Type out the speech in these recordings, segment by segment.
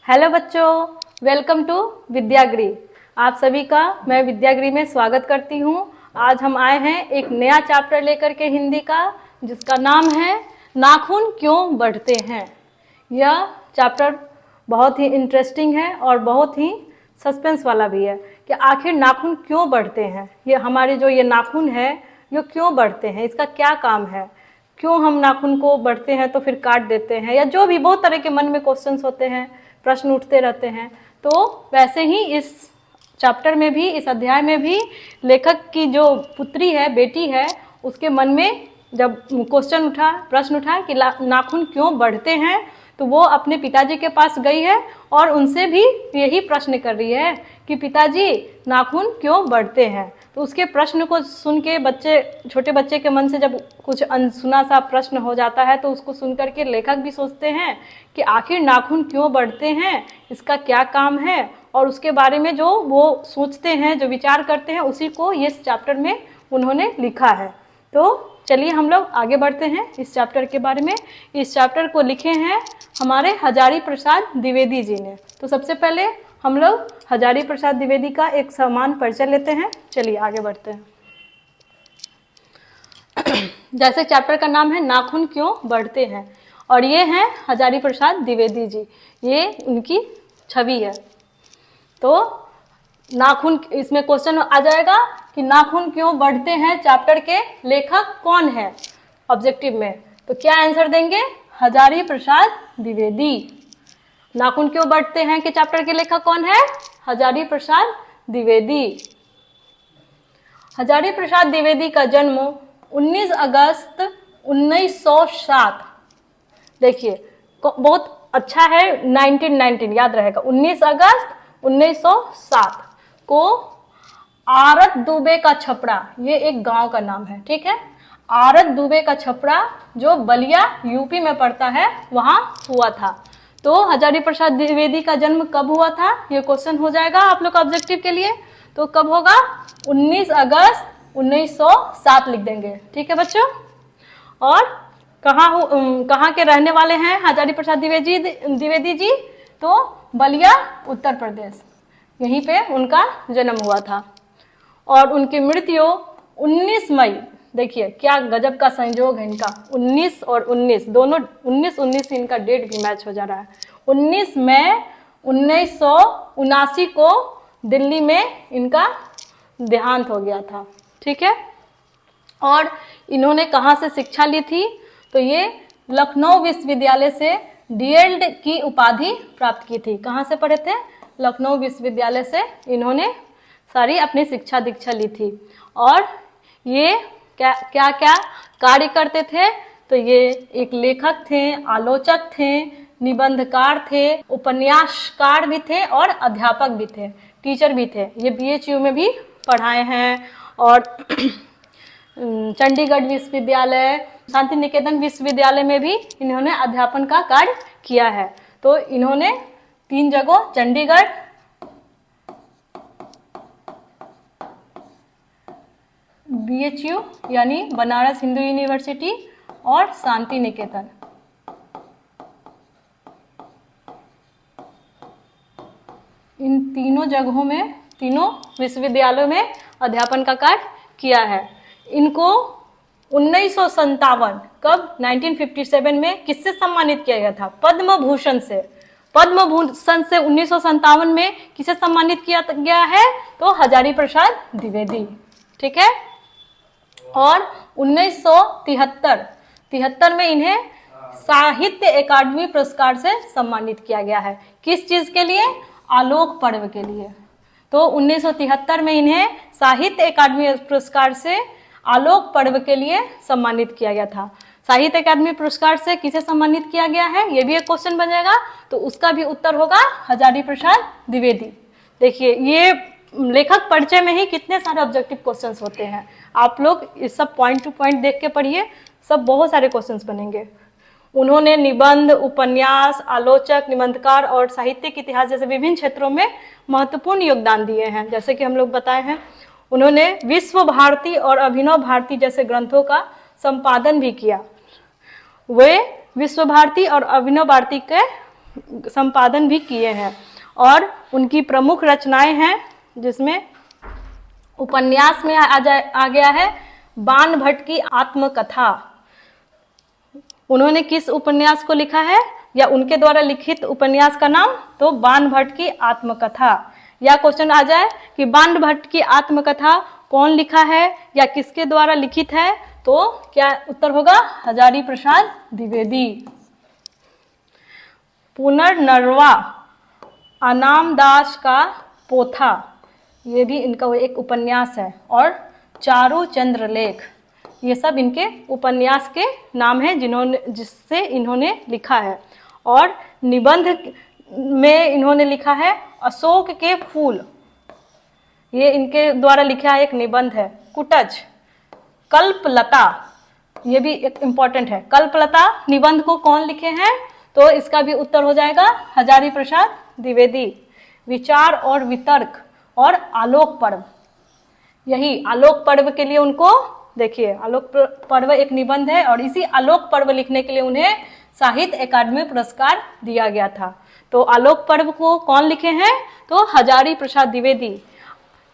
Hello बच्चों, welcome to विद्यागृह। आप सभी का मैं विद्यागृह में स्वागत करती हूँ। आज हम आए हैं एक नया चैप्टर लेकर के हिंदी का, जिसका नाम है नाखून क्यों बढ़ते हैं। यह चैप्टर बहुत ही इंटरेस्टिंग है और बहुत ही सस्पेंस वाला भी है कि आखिर नाखून क्यों बढ़ते हैं। ये हमारे जो ये नाखून है ये क्यों बढ़ते हैं, इसका क्या काम है, क्यों हम नाखून को बढ़ते हैं तो फिर काट देते हैं, या जो भी बहुत तरह के मन में क्वेश्चंस होते हैं, प्रश्न उठते रहते हैं। तो वैसे ही इस चैप्टर में भी, इस अध्याय में भी लेखक की जो पुत्री है, बेटी है, उसके मन में जब क्वेश्चन उठा, प्रश्न उठा कि नाखून क्यों बढ़ते हैं, तो वो अपने पिताजी के पास गई है और उनसे भी यही प्रश्न कर रही है कि पिताजी नाखून क्यों बढ़ते हैं। तो उसके प्रश्न को सुन के छोटे बच्चे के मन से जब कुछ अनसुना सा प्रश्न हो जाता है तो उसको सुन करके लेखक भी सोचते हैं कि आखिर नाखून क्यों बढ़ते हैं, इसका क्या काम है, और उसके बारे में जो वो सोचते हैं, जो विचार करते हैं, उसी को इस चैप्टर में उन्होंने लिखा है। तो चलिए हम लोग आगे बढ़ते हैं इस चैप्टर के बारे में। इस चैप्टर को लिखे हैं हमारे हजारी प्रसाद द्विवेदी जी ने। तो सबसे पहले हम लोग हजारी प्रसाद द्विवेदी का एक सामान्य परिचय लेते हैं। चलिए आगे बढ़ते हैं। जैसे चैप्टर का नाम है नाखून क्यों बढ़ते हैं, और ये हैं हजारी प्रसाद द्विवेदी जी, ये उनकी छवि है। तो नाखून, इसमें क्वेश्चन आ जाएगा कि नाखून क्यों बढ़ते हैं, चैप्टर के लेखक कौन है ऑब्जेक्टिव में। तो क्या आंसर देंगे? हजारी प्रसाद द्विवेदी। नाखून क्यों बढ़ते हैं कि चैप्टर के लेखक कौन है? हजारी प्रसाद द्विवेदी। हजारी प्रसाद द्विवेदी का जन्म 19 अगस्त 1907, देखिए बहुत अच्छा है, 1919 याद रहेगा, 19 अगस्त 1907 को आरत दुबे का छपरा, ये एक गांव का नाम है, ठीक है। आरत दुबे का छपरा जो बलिया यूपी में पड़ता है, वहां हुआ था। तो हजारी प्रसाद द्विवेदी का जन्म कब हुआ था, ये क्वेश्चन हो जाएगा आप लोग का ऑब्जेक्टिव के लिए। तो कब होगा? 19 अगस्त 1907 लिख देंगे, ठीक है बच्चों। और कहाँ के रहने वाले हैं हजारी प्रसाद द्विवेदी जी? तो बलिया उत्तर प्रदेश, यहीं पे उनका जन्म हुआ था। और उनकी मृत्यु 19 मई, देखिए क्या गजब का संयोग है इनका, 19 और 19 दोनों, 19 से इनका डेट भी मैच हो जा रहा है। 19 मई 1979 को दिल्ली में इनका देहांत हो गया था, ठीक है। और इन्होंने कहाँ से शिक्षा ली थी? तो ये लखनऊ विश्वविद्यालय से डीएड की उपाधि प्राप्त की थी। कहाँ से पढ़े थे? लखनऊ विश्वविद्यालय से इन्होंने सारी अपनी शिक्षा दीक्षा ली थी। और ये क्या क्या क्या कार्य करते थे? तो ये एक लेखक थे, आलोचक थे, निबंधकार थे, उपन्यासकार भी थे और अध्यापक भी थे, टीचर भी थे। ये बीएचयू में भी पढ़ाए हैं और चंडीगढ़ विश्वविद्यालय, शांति निकेतन विश्वविद्यालय में भी इन्होंने अध्यापन का कार्य किया है। तो इन्होंने 3 जगह, चंडीगढ़, बीएचयू यानी बनारस हिंदू यूनिवर्सिटी, और शांति निकेतन, इन तीनों जगहों में, तीनों विश्वविद्यालयों में अध्यापन का कार्य किया है। इनको 1957, कब? 1957 में किससे सम्मानित किया गया था? पद्म भूषण से। पद्म भूषण से 1957 में किसे सम्मानित किया गया है? तो हजारी प्रसाद द्विवेदी, ठीक है। और 1973 में इन्हें साहित्य अकादमी पुरस्कार से सम्मानित किया गया है। किस चीज के लिए? आलोक पर्व के लिए। तो 1973 में इन्हें साहित्य अकादमी पुरस्कार से आलोक पर्व के लिए सम्मानित किया गया था। साहित्य अकादमी पुरस्कार से किसे सम्मानित किया गया है, ये भी एक क्वेश्चन बन जाएगा। तो उसका भी उत्तर होगा हजारी प्रसाद द्विवेदी। देखिए ये लेखक परिचय में ही कितने सारे ऑब्जेक्टिव क्वेश्चंस होते हैं। आप लोग इस सब पॉइंट टू पॉइंट देख के पढ़िए, सब बहुत सारे क्वेश्चंस बनेंगे। उन्होंने निबंध, उपन्यास, आलोचक, निबंधकार और साहित्यिक इतिहास जैसे विभिन्न क्षेत्रों में महत्वपूर्ण योगदान दिए हैं। जैसे कि हम लोग बताए हैं, उन्होंने विश्व भारती और अभिनव भारती जैसे ग्रंथों का संपादन भी किया। वे विश्व भारती और अभिनव भारती के संपादन भी किए हैं। और उनकी प्रमुख रचनाएं हैं, जिसमें उपन्यास में आ गया है बाण भट्ट की आत्मकथा। उन्होंने किस उपन्यास को लिखा है, या उनके द्वारा लिखित उपन्यास का नाम, तो बाण भट्ट की आत्मकथा। या क्वेश्चन आ जाए कि बाण भट्ट की आत्मकथा कौन लिखा है या किसके द्वारा लिखित है, तो क्या उत्तर होगा, हजारी प्रसाद द्विवेदी। पुनर्नरवा अनामदास का पोथा, ये भी इनका एक उपन्यास है। और चारु चंद्रलेख, ये सब इनके उपन्यास के नाम हैं जिससे इन्होंने लिखा है। और निबंध में इन्होंने लिखा है अशोक के फूल, ये इनके द्वारा लिखा है एक निबंध है। कुटज, कल्पलता, ये भी एक इम्पॉर्टेंट है। कल्पलता निबंध को कौन लिखे हैं, तो इसका भी उत्तर हो जाएगा हजारी प्रसाद द्विवेदी। विचार और वितर्क और आलोक पर्व, यही आलोक पर्व के लिए उनको, देखिए आलोक पर्व एक निबंध है और इसी आलोक पर्व लिखने के लिए उन्हें साहित्य अकादमी पुरस्कार दिया गया था। तो आलोक पर्व को कौन लिखे हैं, तो हजारी प्रसाद द्विवेदी।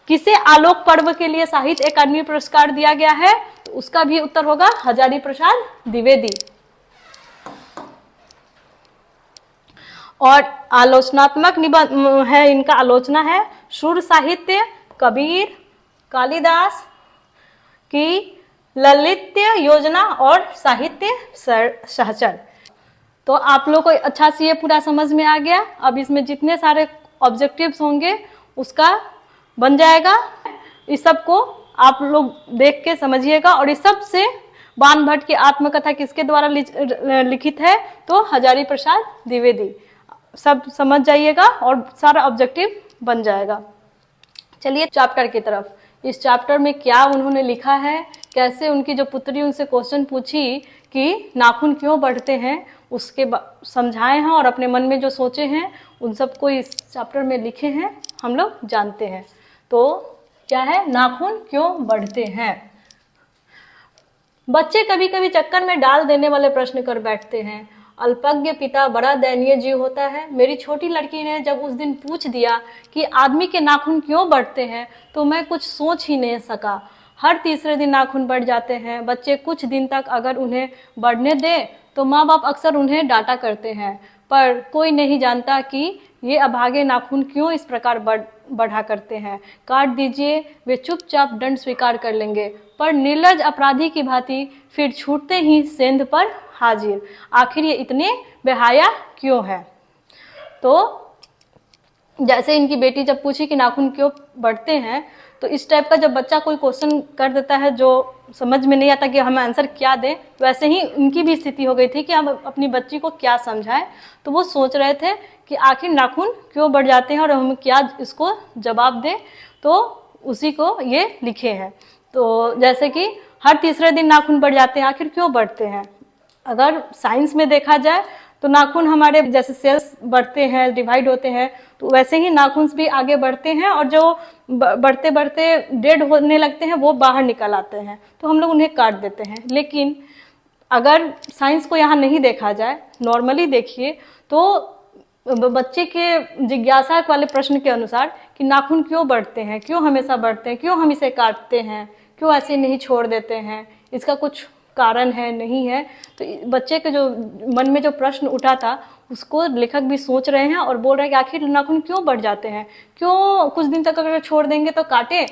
किसे आलोक पर्व के लिए साहित्य अकादमी पुरस्कार दिया गया है, तो उसका भी उत्तर होगा हजारी प्रसाद द्विवेदी। और आलोचनात्मक निबंध है इनका, आलोचना है सुर साहित्य, कबीर, कालिदास की ललित्य योजना और साहित्य सहचर। तो आप लोग को अच्छा से ये पूरा समझ में आ गया। अब इसमें जितने सारे ऑब्जेक्टिव्स होंगे उसका बन जाएगा। इस सब को आप लोग देख के समझिएगा। और इस सब से बाण भट्ट की आत्मकथा किसके द्वारा लिखित है, तो हजारी प्रसाद द्विवेदी। सब समझ जाइएगा और सारा ऑब्जेक्टिव बन जाएगा। चलिए चैप्टर की तरफ। इस चैप्टर में क्या उन्होंने लिखा है, कैसे उनकी जो पुत्री उनसे क्वेश्चन पूछी कि नाखून क्यों बढ़ते हैं, उसके समझाए हैं और अपने मन में जो सोचे हैं उन सबको इस चैप्टर में लिखे हैं, हम लोग जानते हैं। तो क्या है, नाखून क्यों बढ़ते हैं। बच्चे कभी कभी चक्कर में डाल देने वाले प्रश्न कर बैठते हैं। अल्पज्ञ पिता बड़ा दयनीय जीव होता है। मेरी छोटी लड़की ने जब उस दिन पूछ दिया कि आदमी के नाखून क्यों बढ़ते हैं, तो मैं कुछ सोच ही नहीं सका। हर तीसरे दिन नाखून बढ़ जाते हैं। बच्चे कुछ दिन तक अगर उन्हें बढ़ने दें तो माँ बाप अक्सर उन्हें डांटा करते हैं, पर कोई नहीं जानता कि ये अभागे नाखून क्यों इस प्रकार बढ़ा करते हैं। काट दीजिए, वे चुपचाप दंड स्वीकार कर लेंगे, पर निर्लज अपराधी की भांति फिर छूटते ही सेंध पर हाजिर। आखिर ये इतने बेहाया क्यों है। तो जैसे इनकी बेटी जब पूछी कि नाखून क्यों बढ़ते हैं, तो इस टाइप का जब बच्चा कोई क्वेश्चन कर देता है जो समझ में नहीं आता कि हमें आंसर क्या दें, वैसे ही उनकी भी स्थिति हो गई थी कि हम अपनी बच्ची को क्या समझाएं। तो वो सोच रहे थे कि आखिर नाखून क्यों बढ़ जाते हैं और हम क्या इसको जवाब दें, तो उसी को ये लिखे हैं। तो जैसे कि हर तीसरे दिन नाखून बढ़ जाते हैं, आखिर क्यों बढ़ते हैं। अगर साइंस में देखा जाए तो नाखून हमारे जैसे सेल्स बढ़ते हैं, डिवाइड होते हैं, तो वैसे ही नाखून भी आगे बढ़ते हैं और जो बढ़ते बढ़ते डेड होने लगते हैं वो बाहर निकल आते हैं, तो हम लोग उन्हें काट देते हैं। लेकिन अगर साइंस को यहाँ नहीं देखा जाए, नॉर्मली देखिए, तो बच्चे के जिज्ञासा वाले प्रश्न के अनुसार कि नाखून क्यों बढ़ते हैं, क्यों हमेशा बढ़ते हैं, क्यों हम इसे काटते हैं, क्यों ऐसे नहीं छोड़ देते हैं, इसका कुछ कारण है नहीं है। तो बच्चे के जो मन में जो प्रश्न उठा था उसको लेखक भी सोच रहे हैं और बोल रहे हैं कि आखिर नाखून क्यों बढ़ जाते हैं, क्यों कुछ दिन तक अगर छोड़ देंगे तो काटे,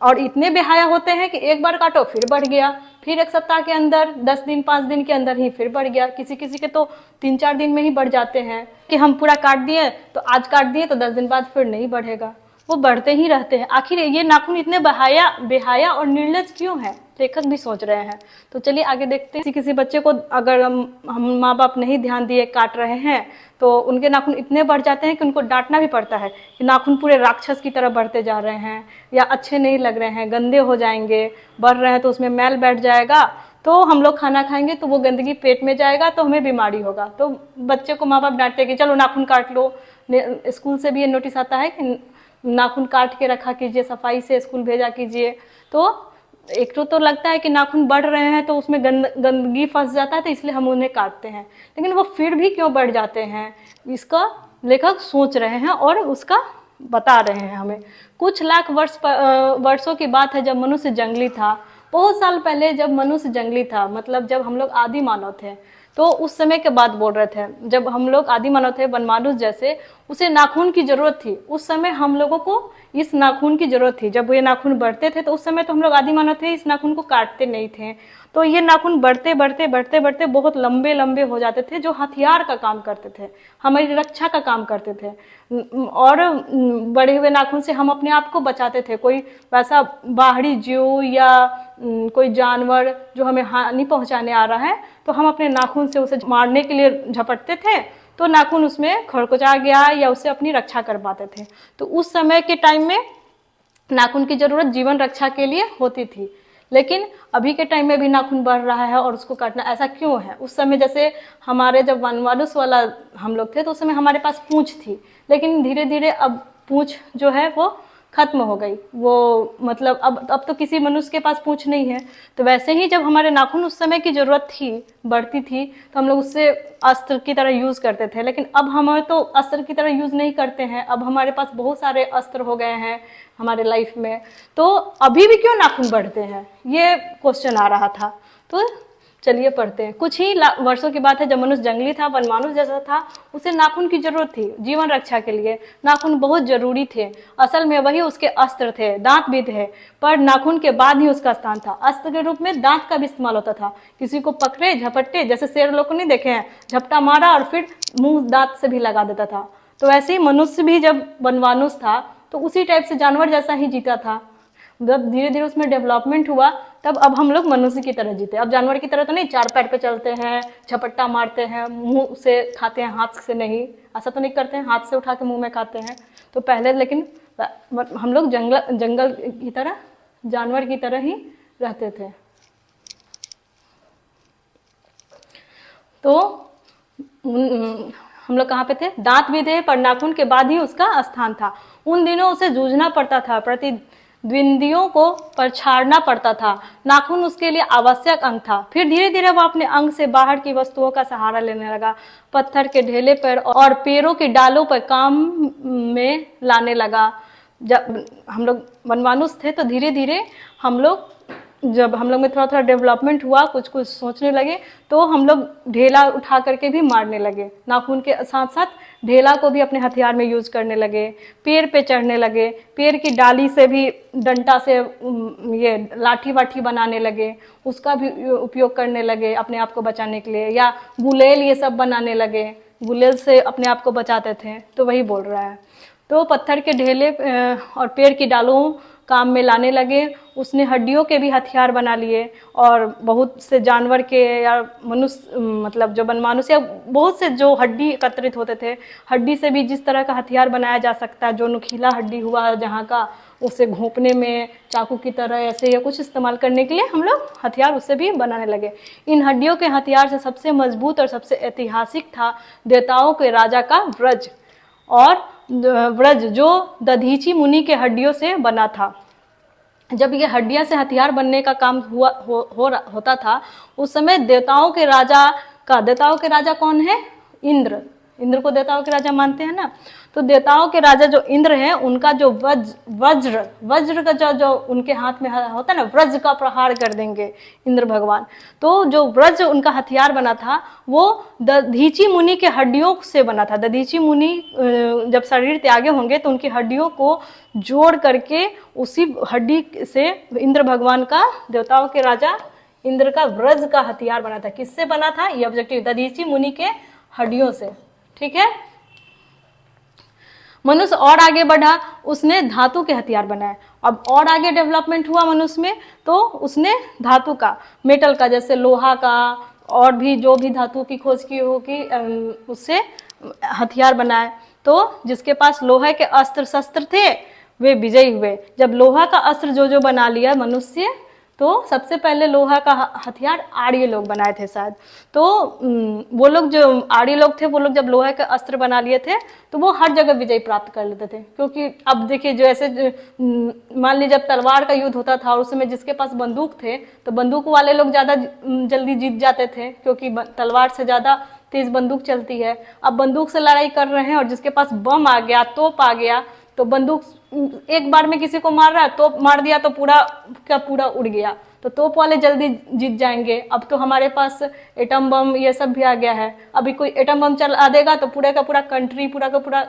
और इतने बेहाया होते हैं कि एक बार काटो फिर बढ़ गया, फिर एक सप्ताह के अंदर, 10 दिन 5 दिन के अंदर ही फिर बढ़ गया, किसी किसी के तो 3-4 दिन में ही बढ़ जाते हैं कि हम पूरा काट दिए तो आज काट दिए तो 10 दिन बाद फिर नहीं बढ़ेगा, वो बढ़ते ही रहते हैं। आखिर ये नाखून इतने बेहाया और निर्लज क्यों है, लेखक भी सोच रहे हैं। तो चलिए आगे देखते हैं। किसी बच्चे को अगर हम माँ बाप नहीं ध्यान दिए काट रहे हैं तो उनके नाखून इतने बढ़ जाते हैं कि उनको डांटना भी पड़ता है कि नाखून पूरे राक्षस की तरह बढ़ते जा रहे हैं या अच्छे नहीं लग रहे हैं, गंदे हो जाएंगे, बढ़ रहे हैं तो उसमें मैल बैठ जाएगा, तो हम लोग खाना खाएंगे तो वो गंदगी पेट में जाएगा तो हमें बीमारी होगा। तो बच्चे को माँ बाप डांटते कि चलो नाखून काट लो। स्कूल से भी ये नोटिस आता है कि नाखून काट के रखा कीजिए, सफाई से स्कूल भेजा कीजिए। तो एक तो लगता है कि नाखून बढ़ रहे हैं तो उसमें गंदगी फंस जाता है, तो इसलिए हम उन्हें काटते हैं, लेकिन वो फिर भी क्यों बढ़ जाते हैं, इसका लेखक सोच रहे हैं और उसका बता रहे हैं हमें। कुछ लाख वर्षों की बात है, जब मनुष्य जंगली था। बहुत साल पहले जब मनुष्य जंगली था, मतलब जब हम लोग आदि मानव थे, तो उस समय के बात बोल रहे थे। जब हम लोग आदि मानव थे, वनमानुष जैसे, उसे नाखून की जरूरत थी। उस समय हम लोगों को इस नाखून की जरूरत थी। जब ये नाखून बढ़ते थे, तो उस समय तो हम लोग आदि मानव थे, इस नाखून को काटते नहीं थे। तो ये नाखून बढ़ते बढ़ते बढ़ते बढ़ते बहुत लंबे लंबे हो जाते थे, जो हथियार का काम करते थे, हमारी रक्षा का काम करते थे। और बड़े हुए नाखून से हम अपने आप को बचाते थे। कोई वैसा बाहरी जीव या कोई जानवर जो हमें हानि पहुंचाने आ रहा है, तो हम अपने नाखून से उसे मारने के लिए झपटते थे, तो नाखून उसमें खड़कुचा गया या उससे अपनी रक्षा कर पाते थे। तो उस समय के टाइम में नाखून की जरूरत जीवन रक्षा के लिए होती थी। लेकिन अभी के टाइम में भी नाखून बढ़ रहा है और उसको काटना ऐसा क्यों है? उस समय जैसे हमारे जब वनमानुष वाला हम लोग थे, तो उस समय हमारे पास पूंछ थी, लेकिन धीरे धीरे अब पूंछ जो है वो खत्म हो गई। वो मतलब अब तो किसी मनुष्य के पास पूंछ नहीं है। तो वैसे ही जब हमारे नाखून उस समय की जरूरत थी, बढ़ती थी, तो हम लोग उससे अस्त्र की तरह यूज करते थे। लेकिन अब हम तो अस्त्र की तरह यूज नहीं करते हैं। अब हमारे पास बहुत सारे अस्त्र हो गए हैं हमारे लाइफ में। तो अभी भी क्यों नाखून बढ़ते हैं, ये क्वेश्चन आ रहा था। तो चलिए पढ़ते हैं। कुछ ही वर्षों की बात है, जब मनुष्य जंगली था, वनमानुष जैसा था, उसे नाखून की जरूरत थी जीवन रक्षा के लिए। नाखून बहुत जरूरी थे। असल में वही उसके अस्त्र थे। दांत भी थे, पर नाखून के बाद ही उसका स्थान था। अस्त्र के रूप में दांत का भी इस्तेमाल होता था। किसी को पकड़े, झपट्टे, जैसे शेर लोग को नहीं देखे हैं, झपटा मारा और फिर मुंह दांत से भी लगा देता था। तो वैसे ही मनुष्य भी जब वनमानुष था, तो उसी टाइप से जानवर जैसा ही जीता था। जब धीरे धीरे उसमें डेवलपमेंट हुआ, तब अब हम लोग मनुष्य की तरह जीते। अब जानवर की तरह तो नहीं, 4 पैर पे चलते हैं, झपट्टा मारते हैं, मुंह से खाते हैं, हाथ से नहीं, ऐसा तो नहीं करते हैं, हाथ से उठा के मुंह में खाते हैं। तो पहले लेकिन हम लोग जंगल की तरह, जानवर की तरह ही रहते थे। तो हम लोग कहाँ पे थे? दांत भी थे, पर नाखून के बाद ही उसका स्थान था। उन दिनों उसे जूझना पड़ता था, प्रतिद्वंदियों को पछाड़ना पड़ता था। नाखून उसके लिए आवश्यक अंग था। फिर धीरे धीरे वो अपने अंग से बाहर की वस्तुओं का सहारा लेने लगा। पत्थर के ढेले पर और पेड़ों की डालों पर काम में लाने लगा। जब हम लोग वनमानुष थे, तो धीरे धीरे जब हम लोग में थोड़ा थोड़ा डेवलपमेंट हुआ, कुछ कुछ सोचने लगे, तो हम लोग ढेला उठा करके भी मारने लगे। नाखून के साथ साथ ढेला को भी अपने हथियार में यूज करने लगे। पेड़ पे चढ़ने लगे, पेड़ की डाली से भी, डंटा से ये लाठी वाठी बनाने लगे, उसका भी उपयोग करने लगे अपने आप को बचाने के लिए। या गुलेल ये सब बनाने लगे, गुलेल से अपने आप को बचाते थे। तो वही बोल रहा है। तो पत्थर के ढेले और पेड़ की डालों काम में लाने लगे। उसने हड्डियों के भी हथियार बना लिए, और बहुत से जानवर के या मनुष्य, मतलब जो वनमानुष या बहुत से जो हड्डी एकत्रित होते थे, हड्डी से भी जिस तरह का हथियार बनाया जा सकता है, जो नुकीला हड्डी हुआ जहाँ का, उसे घोंपने में चाकू की तरह ऐसे या कुछ इस्तेमाल करने के लिए हम लोग हथियार उससे भी बनाने लगे। इन हड्डियों के हथियार से सबसे मजबूत और सबसे ऐतिहासिक था देवताओं के राजा का व्रज, और व्रज जो दधीची मुनि के हड्डियों से बना था। जब ये हड्डियां से हथियार बनने का काम होता था, उस समय देवताओं के राजा कौन है? इंद्र। इंद्र को देवताओं के राजा मानते हैं ना। तो देवताओं के राजा जो इंद्र हैं, उनका जो वज्र का जो उनके हाथ में होता है ना, वज्र का प्रहार कर देंगे इंद्र भगवान। तो जो वज्र उनका हथियार बना था, वो दधीची मुनि के हड्डियों से बना था। दधीची मुनि जब शरीर त्यागे होंगे, तो उनकी हड्डियों को जोड़ करके उसी हड्डी से इंद्र भगवान का, देवताओं के राजा इंद्र का वज्र का हथियार बना था। किससे बना था? ये ऑब्जेक्टिव, दधीची मुनि के हड्डियों से। ठीक है। मनुष्य और आगे बढ़ा, उसने धातु के हथियार बनाए। अब और आगे डेवलपमेंट हुआ मनुष्य में, तो उसने धातु का, मेटल का, जैसे लोहा का, और भी जो भी धातु की खोज की होगी, उससे हथियार बनाए। तो जिसके पास लोहे के अस्त्र शस्त्र थे, वे विजयी हुए। जब लोहा का अस्त्र जो बना लिया मनुष्य, तो सबसे पहले लोहा का हथियार आर्य लोग बनाए थे शायद। तो वो लोग जो आर्य लोग थे, वो लोग जब लोहे के अस्त्र बना लिए थे तो वो हर जगह विजय प्राप्त कर लेते थे। क्योंकि अब देखिए, जो ऐसे मान लीजिए जब तलवार का युद्ध होता था और उस समय जिसके पास बंदूक थे, तो बंदूक वाले लोग ज़्यादा जल्दी जीत जाते थे, क्योंकि तलवार से ज़्यादा तेज बंदूक चलती है। अब बंदूक से लड़ाई कर रहे हैं और जिसके पास बम आ गया, तोप आ गया, तो बंदूक एक बार में किसी को मार रहा है, तोप मार दिया तो पूरा का पूरा उड़ गया, तो तोप वाले जल्दी जीत जाएंगे। अब तो हमारे पास एटम बम ये सब भी आ गया है। अभी कोई एटम बम चला देगा तो पूरा का पूरा कंट्री, पूरा का पूरा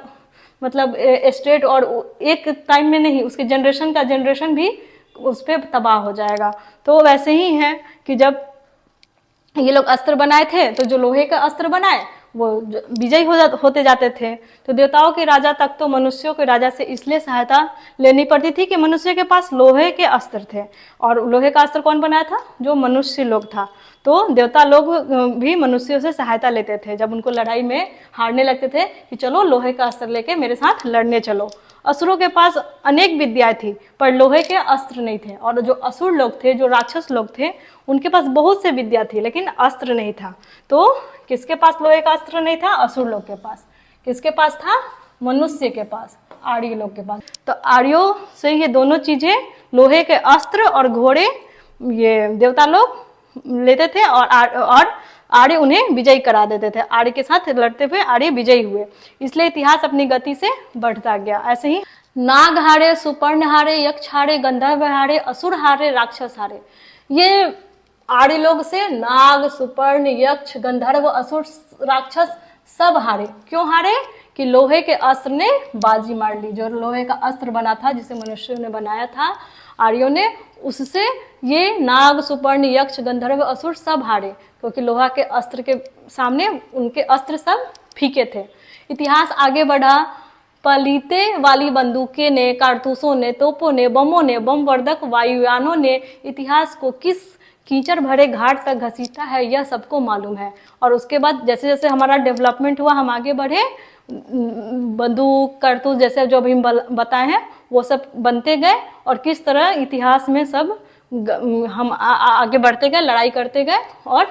मतलब स्टेट, और एक टाइम में नहीं, उसके जनरेशन का जनरेशन भी उस पर तबाह हो जाएगा। तो वैसे ही है कि जब ये लोग अस्त्र बनाए थे, तो जो लोहे का अस्त्र बनाए वो विजयी होते जाते थे। तो देवताओं के राजा तक तो मनुष्यों के राजा से इसलिए सहायता लेनी पड़ती थी कि मनुष्य के पास लोहे के अस्त्र थे। और लोहे का अस्त्र कौन बनाया था? जो मनुष्य लोग था। तो देवता लोग भी मनुष्यों से सहायता लेते थे जब उनको लड़ाई में हारने लगते थे, कि चलो लोहे का अस्त्र लेके मेरे साथ लड़ने चलो। असुरों के पास अनेक विद्याएं थी, पर लोहे के अस्त्र नहीं थे। और जो असुर लोग थे, जो राक्षस लोग थे, उनके पास बहुत से विद्या थी, लेकिन अस्त्र नहीं था। तो किसके पास लोहे का अस्त्र नहीं था? असुर लोग के पास। किसके पास था? मनुष्य के पास, आर्य लोग के पास। तो आर्यों से ये दोनों चीजें, लोहे के अस्त्र और घोड़े, ये देवता लोग लेते थे और आर्य उन्हें विजयी करा देते थे। आर्य के साथ लड़ते हुए आर्य विजयी हुए, इसलिए इतिहास अपनी गति से बढ़ता गया। ऐसे ही नाग हारे, सुपर्ण हारे, यक्ष हारे, गंधर्व हारे, असुर हारे, राक्षस हारे। ये आर्य लोग से नाग, सुपर्ण, यक्ष, गंधर्व, असुर, राक्षस सब हारे। क्यों हारे? कि लोहे के अस्त्र ने बाजी मार ली। जो लोहे का अस्त्र बना था, जिसे मनुष्यों ने बनाया था आर्यों ने, उससे ये नाग, सुपर्ण, यक्ष, गंधर्व, असुर सब हारे, क्योंकि लोहा के अस्त्र के सामने उनके अस्त्र सब फीके थे। इतिहास आगे बढ़ा। पलीते वाली बंदूकें ने, कारतूसों ने, तोपों ने, बमों ने, बम वर्धक वायुयानों ने इतिहास को किस कीचड़ भरे घाट तक घसीटा है, यह सबको मालूम है। और उसके बाद जैसे जैसे हमारा डेवलपमेंट हुआ, हम आगे बढ़े, बंदूक, कारतूस जैसे जो अभी हम बताए हैं वो सब बनते गए, और किस तरह इतिहास में सब हम आगे बढ़ते गए, लड़ाई करते गए और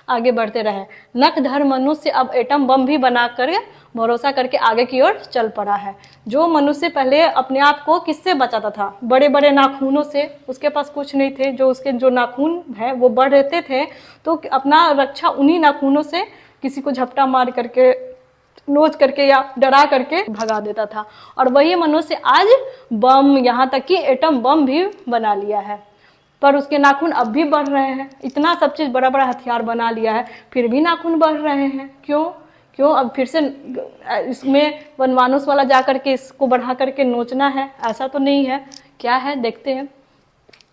आगे बढ़ते रहे। नखधर मनुष्य अब एटम बम भी बना कर भरोसा करके आगे की ओर चल पड़ा है। जो मनुष्य पहले अपने आप को किससे बचाता था? बड़े बड़े नाखूनों से। उसके पास कुछ नहीं थे, जो उसके जो नाखून है वो बढ़ रहते थे, तो अपना रक्षा उन्हीं नाखूनों से किसी को झपटा मार करके, नोच करके या डरा करके भगा देता था। और वही मनुष्य आज बम, यहाँ तक कि एटम बम भी बना लिया है, पर उसके नाखून अब भी बढ़ रहे हैं। इतना सब चीज़, बड़ा बड़ा हथियार बना लिया है, फिर भी नाखून बढ़ रहे हैं। क्यों? अब फिर से इसमें वनमानुष वाला जा करके इसको बढ़ा करके नोचना है? ऐसा तो नहीं है। क्या है, देखते हैं।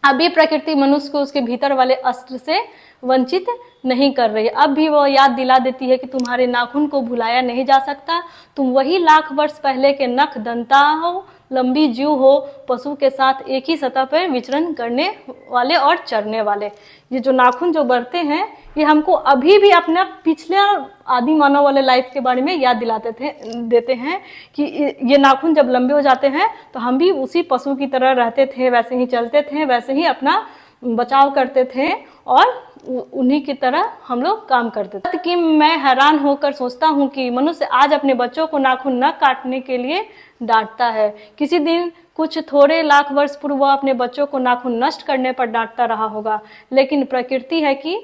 अभी प्रकृति मनुष्य को उसके भीतर वाले अस्त्र से वंचित नहीं कर रही। अब भी वो याद दिला देती है कि तुम्हारे नाखून को भुलाया नहीं जा सकता। तुम वही लाख वर्ष पहले के नख दंता हो, लंबी जीव हो, पशु के साथ एक ही सतह पर विचरण करने वाले और चरने वाले। ये जो नाखून जो बढ़ते हैं, ये हमको अभी भी अपना पिछले आदि मानव वाले लाइफ के बारे में याद देते हैं कि ये नाखून जब लंबे हो जाते हैं तो हम भी उसी पशु की तरह रहते थे, वैसे ही चलते थे, वैसे ही अपना बचाव करते थे और उन्हीं की तरह हम लोग काम करते थे। कि मैं हैरान होकर सोचता हूँ कि मनुष्य आज अपने बच्चों को नाखून न काटने के लिए डांटता है। किसी दिन कुछ थोड़े लाख वर्ष पूर्व वह अपने बच्चों को नाखून नष्ट करने पर डांटता रहा होगा, लेकिन प्रकृति है कि,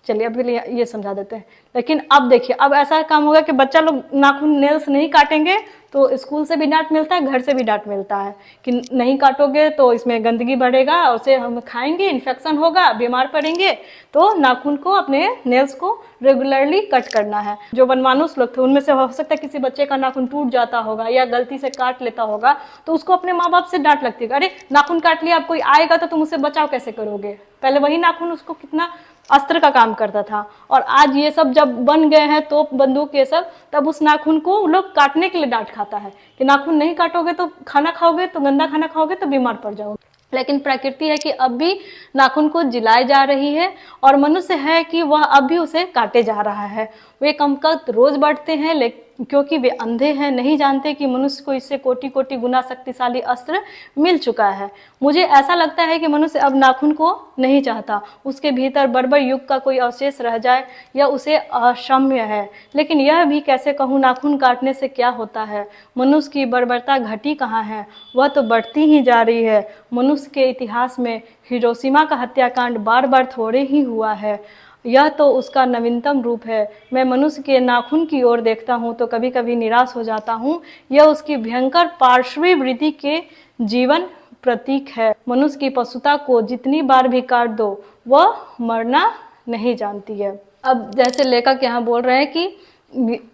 चलिए अभी ये समझा देते हैं। लेकिन अब देखिए, अब ऐसा काम होगा कि बच्चा लोग नाखून नेल्स नहीं काटेंगे तो स्कूल से भी डांट मिलता है, घर से भी डांट मिलता है कि नहीं काटोगे तो इसमें गंदगी बढ़ेगा, उसे हम खाएंगे, इन्फेक्शन होगा, बीमार पड़ेंगे। तो नाखून को, अपने नेल्स को रेगुलरली कट करना है। जो वनमानुष लोग थे उनमें से हो सकता है किसी बच्चे का नाखून टूट जाता होगा या गलती से काट लेता होगा, तो उसको अपने माँ बाप से डांट लगती है, अरे नाखून काट लिया, अब कोई आएगा तो तुम उससे बचाव कैसे करोगे। पहले वही नाखून उसको कितना अस्त्र का काम करता था। और आज ये सब जब बन गए हैं, तोप, बंदूक, ये सब, तब उस नाखून को लोग काटने के लिए डांट खाता है कि नाखून नहीं काटोगे तो खाना खाओगे, तो गंदा खाना खाओगे तो बीमार पड़ जाओगे। लेकिन प्रकृति है कि अब भी नाखून को जिलाए जा रही है, और मनुष्य है कि वह अब भी उसे काटे जा रहा है। वे कमकत रोज बढ़ते हैं, क्योंकि वे अंधे हैं, नहीं जानते कि मनुष्य को इससे कोटि कोटि गुना शक्तिशाली अस्त्र मिल चुका है। मुझे ऐसा लगता है कि मनुष्य अब नाखून को नहीं चाहता, उसके भीतर बर्बर युग का कोई अवशेष रह जाए यह उसे अक्षम्य है। लेकिन यह भी कैसे कहूँ, नाखून काटने से क्या होता है? मनुष्य की बर्बरता घटी कहाँ है? वह तो बढ़ती ही जा रही है। मनुष्य के इतिहास में हिरोशिमा का हत्याकांड बार बार थोड़े ही हुआ है, यह तो उसका नवीनतम रूप है। मैं मनुष्य के नाखून की ओर देखता हूँ तो कभी कभी निराश हो जाता हूँ। यह उसकी भयंकर पार्श्वी वृत्ति के जीवन प्रतीक है। मनुष्य की पशुता को जितनी बार भी काट दो वह मरना नहीं जानती है। अब जैसे लेखक यहाँ बोल रहे हैं कि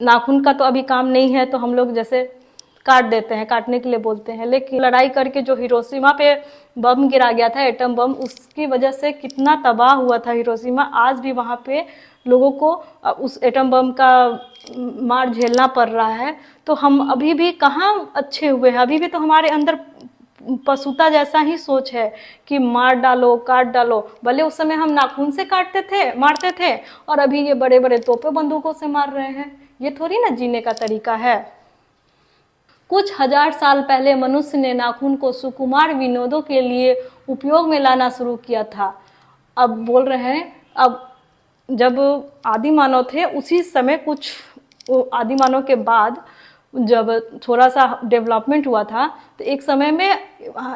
नाखून का तो अभी काम नहीं है, तो हम लोग जैसे काट देते हैं, काटने के लिए बोलते हैं। लेकिन लड़ाई करके जो हिरोशिमा पे बम गिरा गया था, एटम बम, उसकी वजह से कितना तबाह हुआ था हिरोशिमा। आज भी वहाँ पे लोगों को उस एटम बम का मार झेलना पड़ रहा है। तो हम अभी भी कहाँ अच्छे हुए हैं, अभी भी तो हमारे अंदर पशुता जैसा ही सोच है कि मार डालो, काट डालो। भले उस समय हम नाखून से काटते थे, मारते थे, और अभी ये बड़े बड़े तोपे बंदूकों से मार रहे हैं। ये थोड़ी ना जीने का तरीका है। कुछ हजार साल पहले मनुष्य ने नाखून को सुकुमार विनोदों के लिए उपयोग में लाना शुरू किया था। अब बोल रहे हैं, अब जब आदि मानव थे उसी समय, कुछ आदि मानव के बाद जब थोड़ा सा डेवलपमेंट हुआ था, तो एक समय में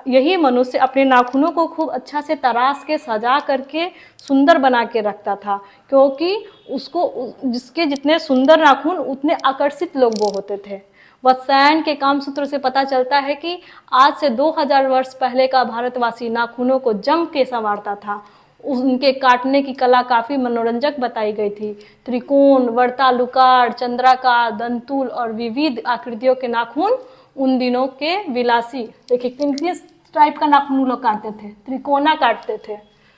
यही मनुष्य अपने नाखूनों को खूब अच्छा से तराश के सजा करके सुंदर बना के रखता था, क्योंकि उसको जिसके जितने सुंदर नाखून उतने आकर्षित लोग वो होते थे। वात्स्यायन के काम सूत्र से पता चलता है कि आज से 2000 वर्ष पहले का भारतवासी नाखूनों को जम के संवारता था। उनके काटने की कला काफ़ी मनोरंजक बताई गई थी। त्रिकोण, वर्तालुकार, चंद्राकार, दंतुल और विविध आकृतियों के नाखून उन दिनों के विलासी। देखिए किस टाइप का नाखून लोग काटते थे, त्रिकोणा काटते थे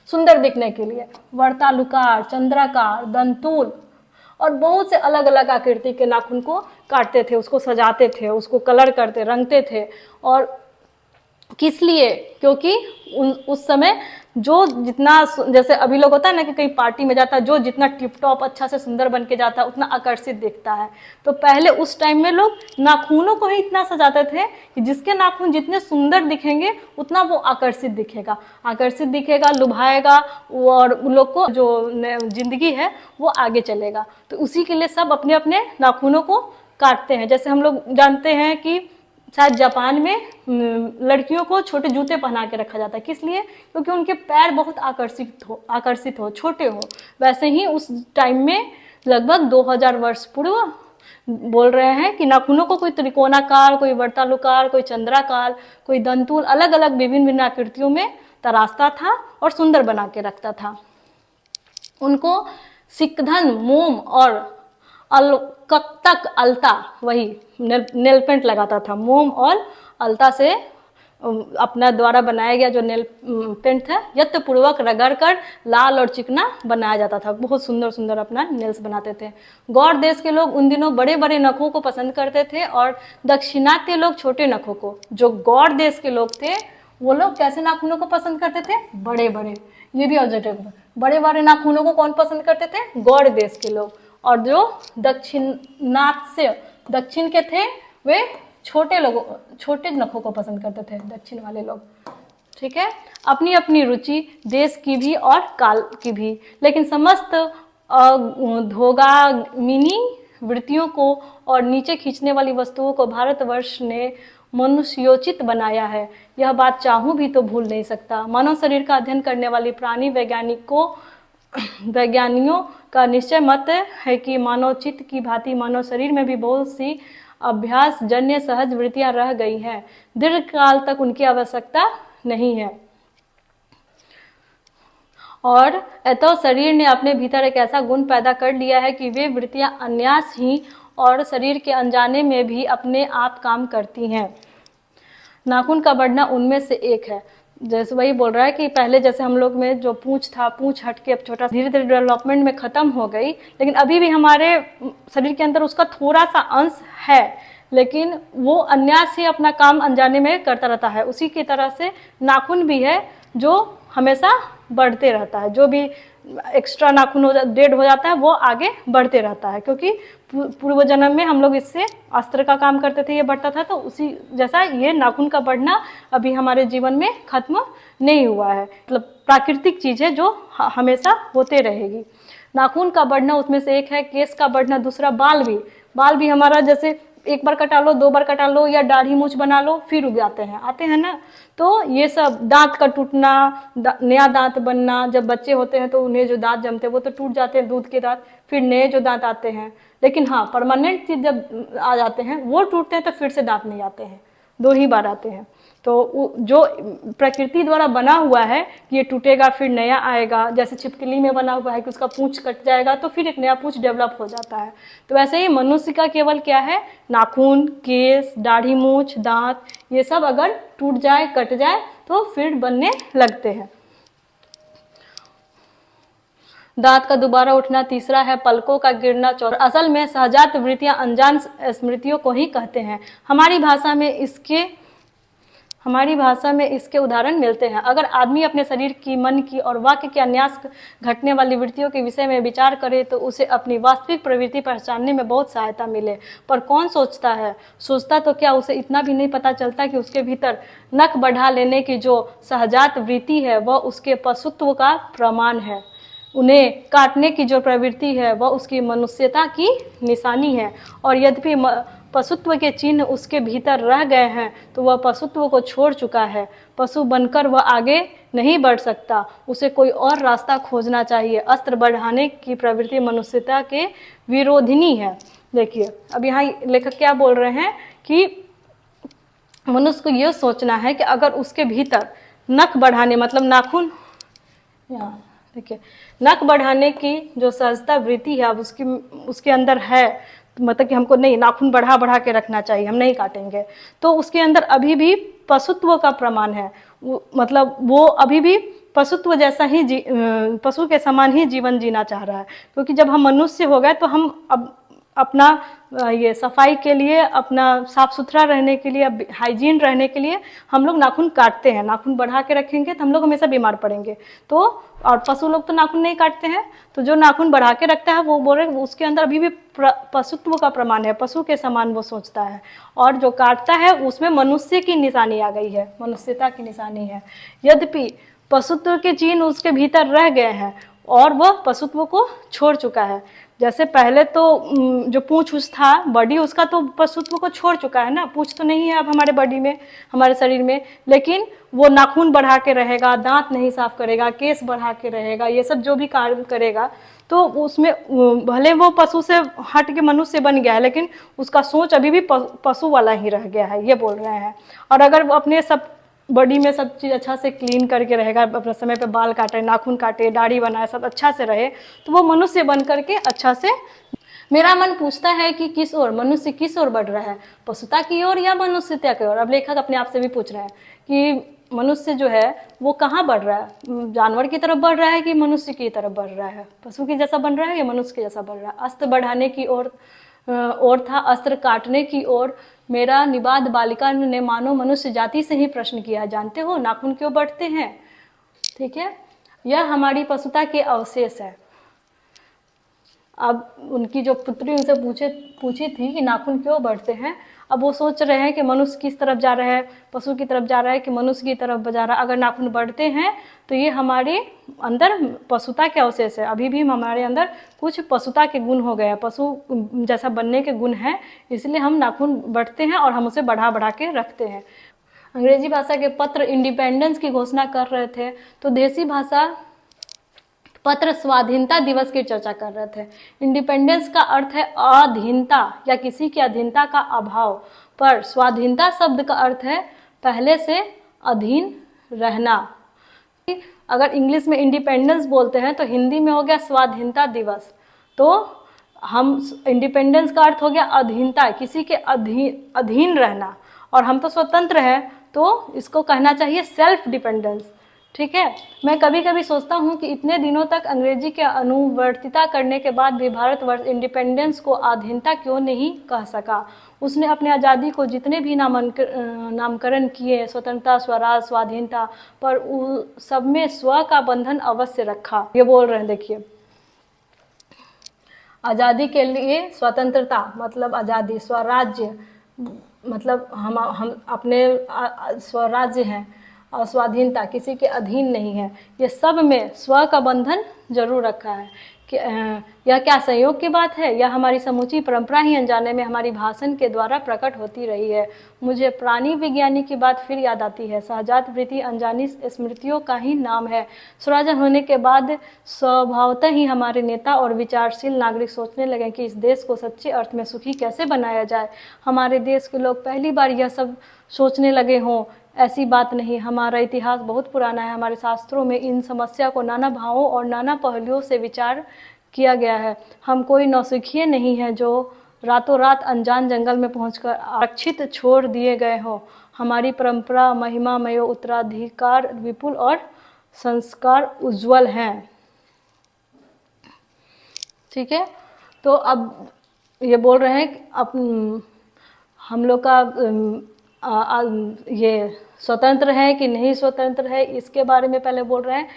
सुंदर दिखने के लिए, वर्तालुकार, चंद्राकार, दंतुल और बहुत से अलग अलग आकृति के नाखून को काटते थे, उसको सजाते थे, उसको कलर करते, रंगते थे। और किस लिए? क्योंकि उस समय जो जितना, जैसे अभी लोग होता है ना कि कहीं पार्टी में जाता है, जो जितना टिप टॉप अच्छा से सुंदर बन के जाता है उतना आकर्षित दिखता है। तो पहले उस टाइम में लोग नाखूनों को ही इतना सजाते थे कि जिसके नाखून जितने सुंदर दिखेंगे उतना वो आकर्षित दिखेगा, लुभाएगा, और उन लोग को जो जिंदगी है वो आगे चलेगा। तो उसी के लिए सब अपने अपने नाखूनों को काटते हैं। जैसे हम लोग जानते हैं कि शायद जापान में लड़कियों को छोटे जूते पहना के रखा जाता है। किस लिए? क्योंकि उनके पैर बहुत आकर्षित हो, छोटे हो। वैसे ही उस टाइम में लगभग 2000 वर्ष पूर्व बोल रहे हैं कि नाखूनों को कोई त्रिकोणाकार, कोई वर्तालुकार, कोई चंद्राकार, कोई दंतुल, अलग अलग विभिन्न आकृतियों में तराशता था और सुंदर बना के रखता था। उनको सिकधन, मोम और कत्तक, अलता, वही नेल पेंट लगाता था। मोम और अलता से अपना द्वारा बनाया गया जो नेल पेंट था यत्नपूर्वक रगड़ कर लाल और चिकना बनाया जाता था। बहुत सुंदर सुंदर अपना नेल्स बनाते थे। गौड़ देश के लोग उन दिनों बड़े बड़े नखों को पसंद करते थे और दक्षिणात्य लोग छोटे नखों को। जो गौड़ देश के लोग थे वो लोग कैसे नाखूनों को पसंद करते थे? बड़े बड़े। ये भी ऑब्जेक्टिव, बड़े बड़े नाखूनों को कौन पसंद करते थे? गौड़ देश के लोग। और जो दक्षिण के थे वे छोटे नखों को पसंद करते थे, दक्षिण वाले लोग। ठीक है, अपनी अपनी रुचि देश की भी और काल की भी, लेकिन समस्त धोगामिनी वृत्तियों को और नीचे खींचने वाली वस्तुओं को भारतवर्ष ने मनुष्योचित बनाया है। यह बात चाहूँ भी तो भूल नहीं सकता। मानव शरीर का अध्ययन करने वाली प्राणी वैज्ञानियों का निश्चय मत है कि मानव चित्त की भांति मानव शरीर में भी बहुत सी अभ्यास जन्य सहज वृत्तियां रह गई हैं। दीर्घ काल तक उनकी आवश्यकता नहीं है। और अतः शरीर ने अपने भीतर एक ऐसा गुण पैदा कर लिया है कि वे वृत्तियां अन्यास ही और शरीर के अनजाने में भी अपने आप काम करती हैं। नाखून का बढ़ना उनमें से एक है। जैसे वही बोल रहा है कि पहले जैसे हम लोग में जो पूंछ था, पूंछ हट के अब छोटा, धीरे धीरे डेवलपमेंट में ख़त्म हो गई, लेकिन अभी भी हमारे शरीर के अंदर उसका थोड़ा सा अंश है, लेकिन वो अन्यास ही अपना काम अनजाने में करता रहता है। उसी की तरह से नाखून भी है जो हमेशा बढ़ते रहता है। जो भी एक्स्ट्रा नाखून डेड हो जाता है वो आगे बढ़ते रहता है, क्योंकि पूर्व जन्म में हम लोग इससे अस्त्र का काम करते थे, ये बढ़ता था, तो उसी जैसा ये नाखून का बढ़ना अभी हमारे जीवन में खत्म नहीं हुआ है। मतलब प्राकृतिक चीज़ है जो हमेशा होते रहेगी। नाखून का बढ़ना उसमें से एक है, केस का बढ़ना दूसरा, बाल भी हमारा जैसे एक बार कटा लो, 2 बार कटा लो, या दाढ़ी मूछ बना लो, फिर उग जाते हैं, आते हैं ना। तो ये सब, दांत का टूटना, नया दांत बनना, जब बच्चे होते हैं तो उन्हें जो दांत जमते हैं वो तो टूट जाते हैं, दूध के दांत, फिर नए जो दांत आते हैं। लेकिन हाँ, परमानेंट चीज जब आ जाते हैं वो टूटते हैं तो फिर से दांत नहीं आते हैं, 2 ही बार आते हैं। तो जो प्रकृति द्वारा बना हुआ है कि ये टूटेगा फिर नया आएगा, जैसे छिपकली में बना हुआ है कि उसका पूंछ कट जाएगा तो फिर एक नया पूंछ डेवलप हो जाता है। तो वैसे ही मनुष्य का केवल क्या है, नाखून, केस, दाढ़ी मूछ, दांत, ये सब अगर टूट जाए, कट जाए तो फिर बनने लगते हैं। दांत का दोबारा उठना तीसरा है, पलकों का गिरना चौथा। असल में सहजात वृत्तियां अनजान स्मृतियों को ही कहते हैं। हमारी भाषा में इसके उदाहरण मिलते हैं। अगर आदमी अपने शरीर की, मन की और वाक्य के अन्यास घटने वाली वृत्तियों के विषय में विचार करे तो उसे अपनी वास्तविक प्रवृत्ति पहचानने में बहुत सहायता मिले। पर कौन सोचता तो क्या उसे इतना भी नहीं पता चलता कि उसके भीतर नख बढ़ा लेने की जो सहजात वृत्ति है वह उसके पशुत्व का प्रमाण है। उन्हें काटने की जो प्रवृत्ति है वह उसकी मनुष्यता की निशानी है। और यद्यपि पशुत्व के चिन्ह उसके भीतर रह गए हैं तो वह पशुत्व को छोड़ चुका है। पशु बनकर वह आगे नहीं बढ़ सकता, उसे कोई और रास्ता खोजना चाहिए। अस्त्र बढ़ाने की प्रवृत्ति मनुष्यता के विरोधिनी है। देखिए अब यहाँ लेखक क्या बोल रहे हैं कि मनुष्य को यह सोचना है कि अगर उसके भीतर नख बढ़ाने, मतलब नाखून, यहाँ देखिए, नख बढ़ाने की जो सहजता वृत्ति है अब उसके अंदर है, मतलब कि हमको नहीं, नाखून बढ़ा के रखना चाहिए, हम नहीं काटेंगे, तो उसके अंदर अभी भी पशुत्व का प्रमाण है। मतलब वो अभी भी पशुत्व जैसा ही पशु के समान ही जीवन जीना चाह रहा है। क्योंकि जब हम मनुष्य हो गए तो हम अब अपना ये सफाई के लिए, अपना साफ सुथरा रहने के लिए, हाइजीन रहने के लिए हम लोग नाखून काटते हैं। नाखून बढ़ा के रखेंगे तो हम लोग हमेशा बीमार पड़ेंगे। तो और पशु लोग तो नाखून नहीं काटते हैं, तो जो नाखून बढ़ा के रखता है वो बोल रहे उसके अंदर अभी भी पशुत्व का प्रमाण है, पशु के समान वो सोचता है। और जो काटता है उसमें मनुष्य की निशानी आ गई है, मनुष्यता की निशानी है। यद्यपि पशुत्व के चिन्ह उसके भीतर रह गए हैं और वह पशुत्व को छोड़ चुका है। जैसे पहले तो जो पूंछ था, बॉडी उसका तो पशुत्व को छोड़ चुका है ना, पूंछ तो नहीं है अब हमारे बॉडी में, हमारे शरीर में, लेकिन वो नाखून बढ़ा के रहेगा, दांत नहीं साफ करेगा, केस बढ़ा के रहेगा, ये सब जो भी कार्य करेगा तो उसमें भले वो पशु से हट के मनुष्य बन गया है लेकिन उसका सोच अभी भी पशु वाला ही रह गया है, ये बोल रहे हैं। और अगर वो अपने सब बॉडी में सब चीज़ अच्छा से क्लीन करके रहेगा, अपने समय पे बाल काटे, नाखून काटे, दाढ़ी बनाए, सब अच्छा से रहे, तो वो मनुष्य बन करके अच्छा से। मेरा मन पूछता है कि किस ओर मनुष्य किस ओर बढ़ रहा है, पशुता की ओर या मनुष्यता की ओर। अब लेखक अपने आप से भी पूछ रहे हैं कि मनुष्य जो है वो कहाँ बढ़ रहा है, जानवर की तरफ बढ़ रहा है कि मनुष्य की तरफ बढ़ रहा है, पशु की जैसा बन रहा है या मनुष्य के जैसा बढ़ रहा है। अस्त्र बढ़ाने की ओर था, अस्त्र काटने की ओर। मेरा निबाद बालिका ने मानो मनुष्य जाति से ही प्रश्न किया, जानते हो नाखून क्यों बढ़ते हैं? ठीक है, यह हमारी पशुता के अवशेष है। अब उनकी जो पुत्री उनसे पूछी थी कि नाखून क्यों बढ़ते हैं, अब वो सोच रहे हैं कि मनुष्य किस तरफ जा रहा है, पशु की तरफ जा रहा है कि मनुष्य की तरफ जा रहा है। अगर नाखून बढ़ते हैं तो ये हमारे अंदर पशुता के अवशेष है, अभी भी हमारे अंदर कुछ पशुता के गुण हो गए हैं, पशु जैसा बनने के गुण हैं, इसलिए हम नाखून बढ़ते हैं और हम उसे बढ़ा के रखते हैं। अंग्रेजी भाषा के पत्र इंडिपेंडेंस की घोषणा कर रहे थे तो देसी भाषा पत्र स्वाधीनता दिवस की चर्चा कर रहे थे। इंडिपेंडेंस का अर्थ है अधीनता या किसी की अधीनता का अभाव, पर स्वाधीनता शब्द का अर्थ है पहले से अधीन रहना। अगर इंग्लिश में इंडिपेंडेंस बोलते हैं तो हिंदी में हो गया स्वाधीनता दिवस। तो हम इंडिपेंडेंस का अर्थ हो गया अधीनता, किसी के अधीन रहना, और हम तो स्वतंत्र हैं तो इसको कहना चाहिए सेल्फ डिपेंडेंस। ठीक है। मैं कभी कभी सोचता हूँ कि इतने दिनों तक अंग्रेजी के अनुवर्तिता करने के बाद भी भारतवर्ष इंडिपेंडेंस को आधीनता क्यों नहीं कह सका। उसने अपने आज़ादी को जितने भी नामकरण किए, स्वतंत्रता, स्वराज, स्वाधीनता, पर सब में स्व का बंधन अवश्य रखा। ये बोल रहे हैं, देखिए, आज़ादी के लिए स्वतंत्रता मतलब आज़ादी, स्वराज्य मतलब हम अपने स्वराज्य हैं, और स्वाधीनता किसी के अधीन नहीं है, ये सब में स्व का बंधन जरूर रखा है। कि यह क्या संयोग की बात है, यह हमारी समूची परंपरा ही अनजाने में हमारी भाषण के द्वारा प्रकट होती रही है। मुझे प्राणी विज्ञानी की बात फिर याद आती है। सहजात वृत्ति अनजानी स्मृतियों का ही नाम है। स्वराज्य होने के बाद स्वभावतः ही हमारे नेता और विचारशील नागरिक सोचने लगे कि इस देश को सच्चे अर्थ में सुखी कैसे बनाया जाए। हमारे देश के लोग पहली बार यह सब सोचने लगे हों, ऐसी बात नहीं। हमारा इतिहास बहुत पुराना है। हमारे शास्त्रों में इन समस्या को नाना भावों और नाना पहलुओं से विचार किया गया है। हम कोई नौसिखिए नहीं है जो रातों रात अनजान जंगल में पहुंचकर आरक्षित छोड़ दिए गए हों। हमारी परंपरा महिमामय, उत्तराधिकार विपुल और संस्कार उज्जवल हैं। ठीक है, तो अब ये बोल रहे हैं कि अब हम लोग का ये स्वतंत्र है कि नहीं स्वतंत्र है, इसके बारे में पहले बोल रहे हैं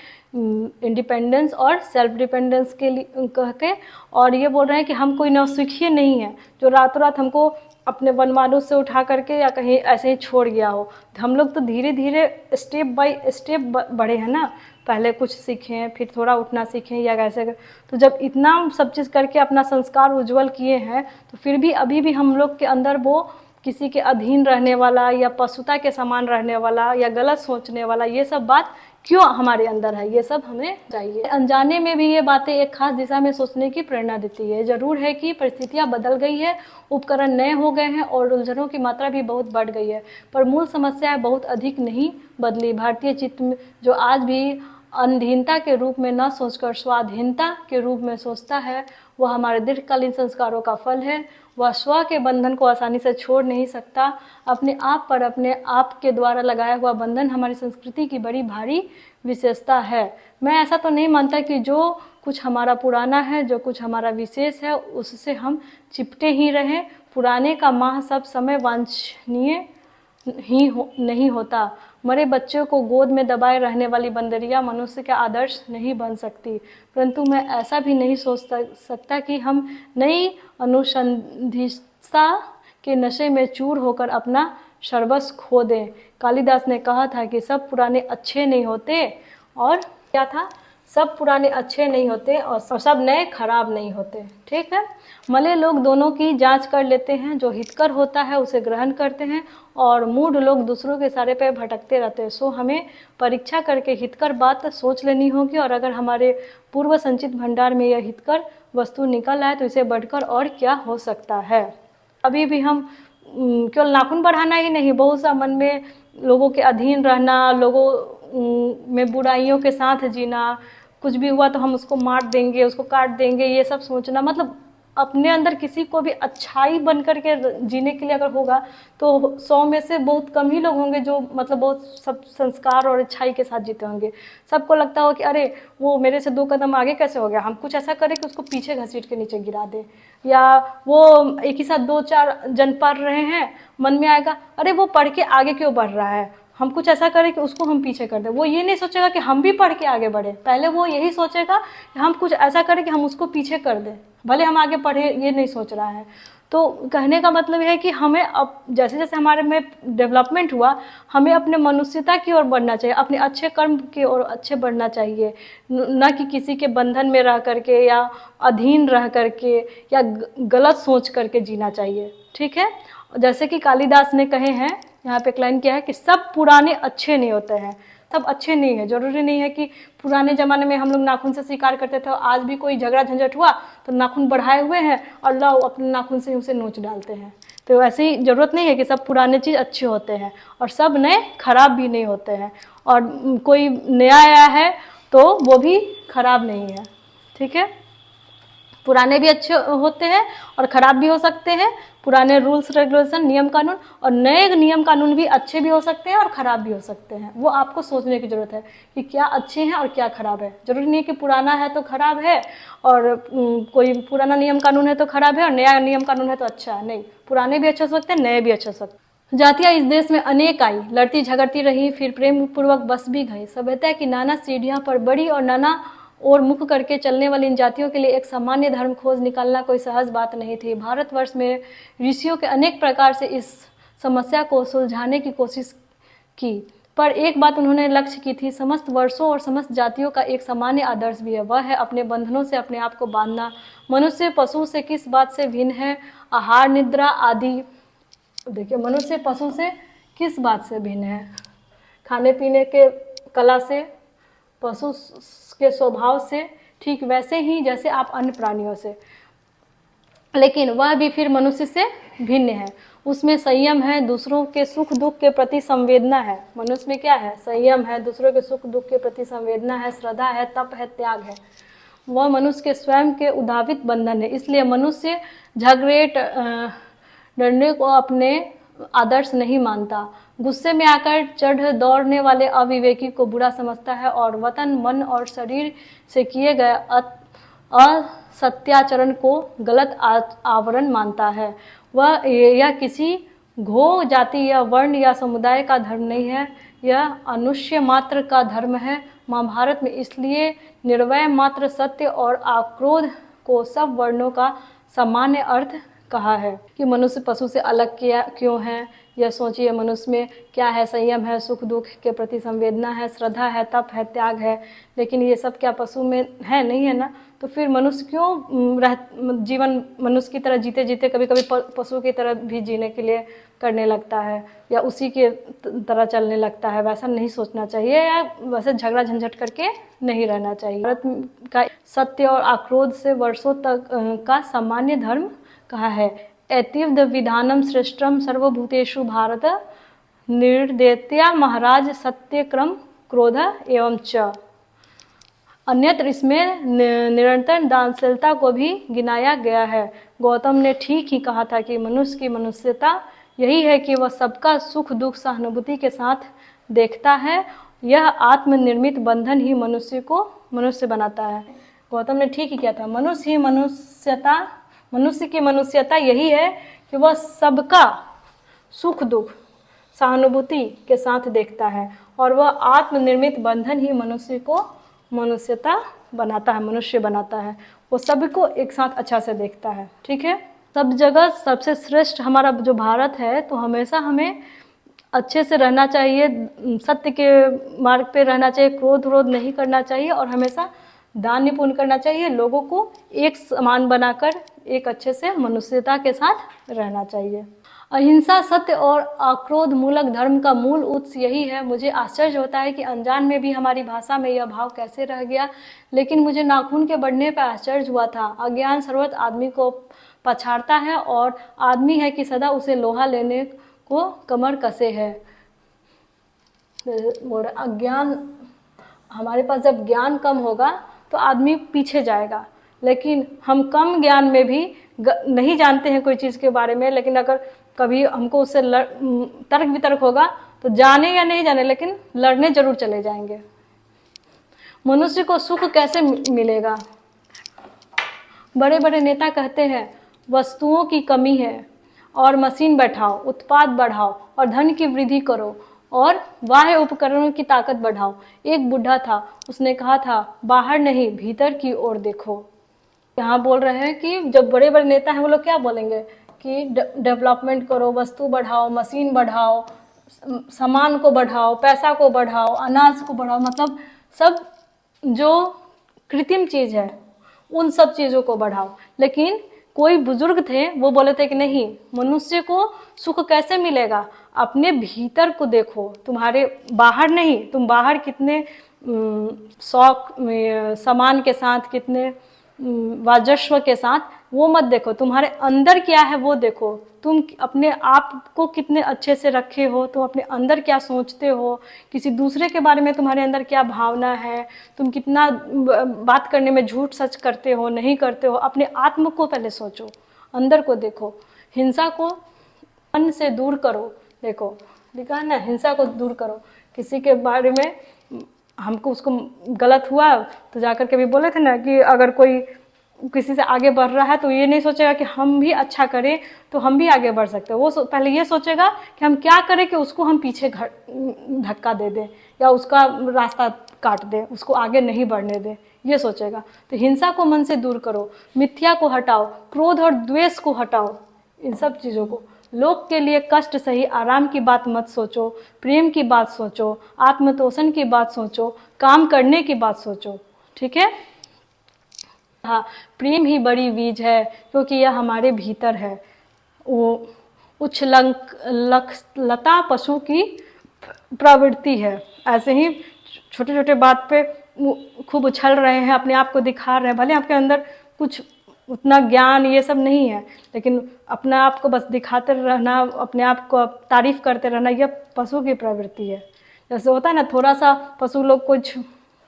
इंडिपेंडेंस और सेल्फ डिपेंडेंस के लिए कह के। और ये बोल रहे हैं कि हम कोई नौसिखिए नहीं है जो रातों रात हमको अपने वनमानों से उठा करके या कहीं ऐसे ही छोड़ गया हो। हम लोग तो धीरे धीरे स्टेप बाय स्टेप बढ़े हैं ना। पहले कुछ सीखे, फिर थोड़ा उठना सीखे या कैसे। तो जब इतना सब चीज़ करके अपना संस्कार उज्जवल किए हैं, तो फिर भी अभी भी हम लोग के अंदर वो किसी के अधीन रहने वाला या पशुता के समान रहने वाला या गलत सोचने वाला, ये सब बात क्यों हमारे अंदर है, ये सब हमें चाहिए। अनजाने में भी ये बातें एक खास दिशा में सोचने की प्रेरणा देती है। जरूर है कि परिस्थितियां बदल गई है, उपकरण नए हो गए हैं और उलझनों की मात्रा भी बहुत बढ़ गई है, पर मूल समस्या बहुत अधिक नहीं बदली। भारतीय चित्त जो आज भी अधीनता के रूप में न सोचकर स्वाधीनता के रूप में सोचता है, वह हमारे दीर्घकालीन संस्कारों का फल है। वह स्व के बंधन को आसानी से छोड़ नहीं सकता। अपने आप पर अपने आप के द्वारा लगाया हुआ बंधन हमारी संस्कृति की बड़ी भारी विशेषता है। मैं ऐसा तो नहीं मानता कि जो कुछ हमारा पुराना है, जो कुछ हमारा विशेष है, उससे हम चिपटे ही रहें। पुराने का माह सब समय वांछनीय नहीं होता। मरे बच्चों को गोद में दबाए रहने वाली बंदरिया मनुष्य का आदर्श नहीं बन सकती। परंतु मैं ऐसा भी नहीं सोच सकता कि हम नई अनुसंधित्सा के नशे में चूर होकर अपना सर्वस्व खो दें। कालिदास ने कहा था कि सब पुराने अच्छे नहीं होते, और क्या था, सब पुराने अच्छे नहीं होते और सब नए खराब नहीं होते। ठीक है, मले लोग दोनों की जांच कर लेते हैं। जो हितकर होता है उसे ग्रहण करते हैं और मूढ़ लोग दूसरों के सारे पे भटकते रहते हैं। सो हमें परीक्षा करके हितकर बात सोच लेनी होगी, और अगर हमारे पूर्व संचित भंडार में यह हितकर वस्तु निकल आए तो इसे बढ़कर और क्या हो सकता है। अभी भी हम केवल नाखून बढ़ाना ही नहीं, बहुत सा मन में लोगों के अधीन रहना, लोगों में बुराइयों के साथ जीना, कुछ भी हुआ तो हम उसको मार देंगे, उसको काट देंगे, ये सब सोचना। मतलब अपने अंदर किसी को भी अच्छाई बन करके जीने के लिए अगर होगा तो 100 में से बहुत कम ही लोग होंगे जो मतलब बहुत सब संस्कार और अच्छाई के साथ जीते होंगे। सबको लगता हो कि अरे वो मेरे से 2 कदम आगे कैसे हो गया, हम कुछ ऐसा करें कि उसको पीछे घसीट के नीचे गिरा दे। या वो एक ही साथ 2-4 जन पढ़ रहे हैं, मन में आएगा अरे वो पढ़ के आगे क्यों बढ़ रहा है, हम कुछ ऐसा करें कि उसको हम पीछे कर दें। वो ये नहीं सोचेगा कि हम भी पढ़ के आगे बढ़े, पहले वो यही सोचेगा कि हम कुछ ऐसा करें कि हम उसको पीछे कर दें, भले हम आगे पढ़े, ये नहीं सोच रहा है। तो कहने का मतलब है कि हमें अब जैसे जैसे हमारे में डेवलपमेंट हुआ, हमें अपने मनुष्यता की ओर बढ़ना चाहिए, अपने अच्छे कर्म की ओर अच्छे बढ़ना चाहिए, न कि किसी के बंधन में रह करके या अधीन रह करके या गलत सोच करके जीना चाहिए। ठीक है, जैसे कि कालिदास ने कहे हैं, यहाँ पे क्लाइन किया है कि सब पुराने अच्छे नहीं होते हैं, सब अच्छे नहीं है। जरूरी नहीं है कि पुराने ज़माने में हम लोग नाखून से शिकार करते थे और आज भी कोई झगड़ा झंझट हुआ तो नाखून बढ़ाए हुए हैं और लाओ अपने नाखून से उसे नोच डालते हैं। तो ऐसी ज़रूरत नहीं है कि सब पुराने चीज़ अच्छे होते हैं और सब नए खराब भी नहीं होते हैं, और कोई नया आया है तो वो भी खराब नहीं है। ठीक है, पुराने भी अच्छे होते हैं और ख़राब भी हो सकते हैं। पुराने रूल्स रेगुलेशन, नियम कानून, और नए नियम कानून भी अच्छे भी हो सकते हैं और ख़राब भी हो सकते हैं। वो आपको सोचने की ज़रूरत है कि क्या अच्छे हैं और क्या ख़राब है। ज़रूरी नहीं है कि पुराना है तो ख़राब है और कोई पुराना नियम कानून है तो ख़राब है और नया नियम कानून है तो अच्छा है। नहीं, पुराने भी अच्छे हो सकते हैं, नए भी अच्छे हो सकते हैं। जातियाँ इस देश में अनेक आई, लड़ती झगड़ती रही, फिर प्रेम पूर्वक बस भी गई। सभ्यता की नाना सीढ़ियाँ पर बड़ी और नाना और मुख करके चलने वाली इन जातियों के लिए एक सामान्य धर्म खोज निकालना कोई सहज बात नहीं थी। भारतवर्ष में ऋषियों के अनेक प्रकार से इस समस्या को सुलझाने की कोशिश की, पर एक बात उन्होंने लक्ष्य की थी, समस्त वर्षों और समस्त जातियों का एक सामान्य आदर्श भी है, वह है अपने बंधनों से अपने आप को बांधना। मनुष्य पशु से किस बात से भिन्न है? आहार, निद्रा आदि। देखिए, मनुष्य पशु से किस बात से भिन्न है? खाने पीने के कला से, पशु के स्वभाव से, ठीक वैसे ही जैसे आप अन्य प्राणियों से, लेकिन वह भी फिर मनुष्य से भिन्न है। उसमें संयम है, दूसरों के सुख दुख के प्रति संवेदना है। मनुष्य में क्या है? संयम है, दूसरों के सुख दुख के प्रति संवेदना है, श्रद्धा है, तप है, त्याग है। वह मनुष्य के स्वयं के उद्भावित बंधन है। इसलिए मनुष्य झगड़े डरने को अपने आदर्श नहीं मानता। गुस्से में आकर चढ़ दौड़ने वाले अविवेकी को बुरा समझता है और वतन, मन और शरीर से किए गए असत्याचरण को गलत आवरण मानता है। वह यह किसी घोर जाति या वर्ण या समुदाय का धर्म नहीं है, यह मनुष्य मात्र का धर्म है। महाभारत में इसलिए निर्वय मात्र सत्य और आक्रोध को सब वर्णों का सामान्य अर्थ कहा है कि मनुष्य पशु से अलग क्यों है। यह सोचिए, मनुष्य में क्या है? संयम है, सुख दुख के प्रति संवेदना है, श्रद्धा है, तप है, त्याग है। लेकिन ये सब क्या पशु में है? नहीं है ना। तो फिर मनुष्य क्यों जीवन मनुष्य की तरह जीते जीते कभी कभी पशु की तरह भी जीने के लिए करने लगता है या उसी के तरह चलने लगता है? वैसा नहीं सोचना चाहिए या वैसे झगड़ा झंझट करके नहीं रहना चाहिए। भारत का सत्य और आक्रोध से वर्षों तक का सामान्य धर्म कहा है। एतिव विधानम श्रेष्ठम सर्वभूतेषु भारत निर्देत्या महाराज सत्य क्रम क्रोध एवं च। अन्यत्र इसमें निरंतर दानशीलता को भी गिनाया गया है। गौतम ने ठीक ही कहा था कि मनुष्य की मनुष्यता यही है कि वह सबका सुख दुख सहानुभूति के साथ देखता है। यह आत्मनिर्मित बंधन ही मनुष्य को मनुष्य बनाता है। गौतम ने ठीक ही किया था। मनुष्य की मनुष्यता यही है कि वह सबका सुख दुख सहानुभूति के साथ देखता है और वह आत्मनिर्मित बंधन ही मनुष्य को मनुष्यता बनाता है, मनुष्य बनाता है। वो सबको एक साथ अच्छा से देखता है। ठीक है, सब जगह सबसे श्रेष्ठ हमारा जो भारत है, तो हमेशा हमें अच्छे से रहना चाहिए, सत्य के मार्ग पे रहना चाहिए, क्रोध विरोध नहीं करना चाहिए और हमेशा दान पुण्य करना चाहिए। लोगों को एक समान बनाकर एक अच्छे से मनुष्यता के साथ रहना चाहिए। अहिंसा, सत्य और आक्रोध मूलक धर्म का मूल उत्स यही है। मुझे आश्चर्य होता है कि अनजान में भी हमारी भाषा में यह भाव कैसे रह गया, लेकिन मुझे नाखून के बढ़ने पर आश्चर्य हुआ था। अज्ञान सर्वत्र आदमी को पछाड़ता है और आदमी है कि सदा उसे लोहा लेने को कमर कसे है। अज्ञान, हमारे पास जब ज्ञान कम होगा तो आदमी पीछे जाएगा, लेकिन हम कम ज्ञान में भी नहीं जानते हैं कोई चीज़ के बारे में, लेकिन अगर कभी हमको उससे तर्क वितर्क होगा तो जाने या नहीं जाने लेकिन लड़ने जरूर चले जाएंगे। मनुष्य को सुख कैसे मिलेगा? बड़े बड़े नेता कहते हैं वस्तुओं की कमी है और मशीन बैठाओ, उत्पाद बढ़ाओ और धन की वृद्धि करो और बाह्य उपकरणों की ताकत बढ़ाओ। एक बुढ़ा था, उसने कहा था बाहर नहीं भीतर की ओर देखो। यहाँ बोल रहे हैं कि जब बड़े बड़े नेता हैं वो लोग क्या बोलेंगे कि डेवलपमेंट करो, वस्तु बढ़ाओ, मशीन बढ़ाओ, सामान को बढ़ाओ, पैसा को बढ़ाओ, अनाज को बढ़ाओ, मतलब सब जो कृत्रिम चीज़ है उन सब चीज़ों को बढ़ाओ। लेकिन कोई बुजुर्ग थे वो बोले थे कि नहीं, मनुष्य को सुख कैसे मिलेगा? अपने भीतर को देखो, तुम्हारे बाहर नहीं। तुम बाहर कितने शौक सामान के साथ, कितने वाजस्व के साथ वो मत देखो, तुम्हारे अंदर क्या है वो देखो। तुम अपने आप को कितने अच्छे से रखे हो, तुम अपने अंदर क्या सोचते हो, किसी दूसरे के बारे में तुम्हारे अंदर क्या भावना है, तुम कितना बात करने में झूठ सच करते हो नहीं करते हो। अपने आत्म को पहले सोचो, अंदर को देखो। हिंसा को मन से दूर करो। देखो लिखा है ना, हिंसा को दूर करो। किसी के बारे में हमको उसको गलत हुआ तो जाकर के भी बोले थे ना कि अगर कोई किसी से आगे बढ़ रहा है तो ये नहीं सोचेगा कि हम भी अच्छा करें तो हम भी आगे बढ़ सकते हैं। वो पहले ये सोचेगा कि हम क्या करें कि उसको हम पीछे धक्का दे दें या उसका रास्ता काट दें, उसको आगे नहीं बढ़ने दें, ये सोचेगा। तो हिंसा को मन से दूर करो, मिथ्या को हटाओ, क्रोध और द्वेष को हटाओ, इन सब चीज़ों को। लोग के लिए कष्ट सही, आराम की बात मत सोचो, प्रेम की बात सोचो, आत्मतोषण की बात सोचो, काम करने की बात सोचो। ठीक है। हाँ, प्रेम ही बड़ी बीज है क्योंकि यह हमारे भीतर है। वो लता पशु की प्रवृत्ति है। ऐसे ही छोटे छोटे बात पे खूब उछल रहे हैं, अपने आप को दिखा रहे हैं, भले आपके अंदर कुछ उतना ज्ञान ये सब नहीं है, लेकिन अपने आप को बस दिखाते रहना, अपने आप को तारीफ करते रहना, यह पशु की प्रवृत्ति है। जैसे होता है ना, थोड़ा सा पशु लोग कुछ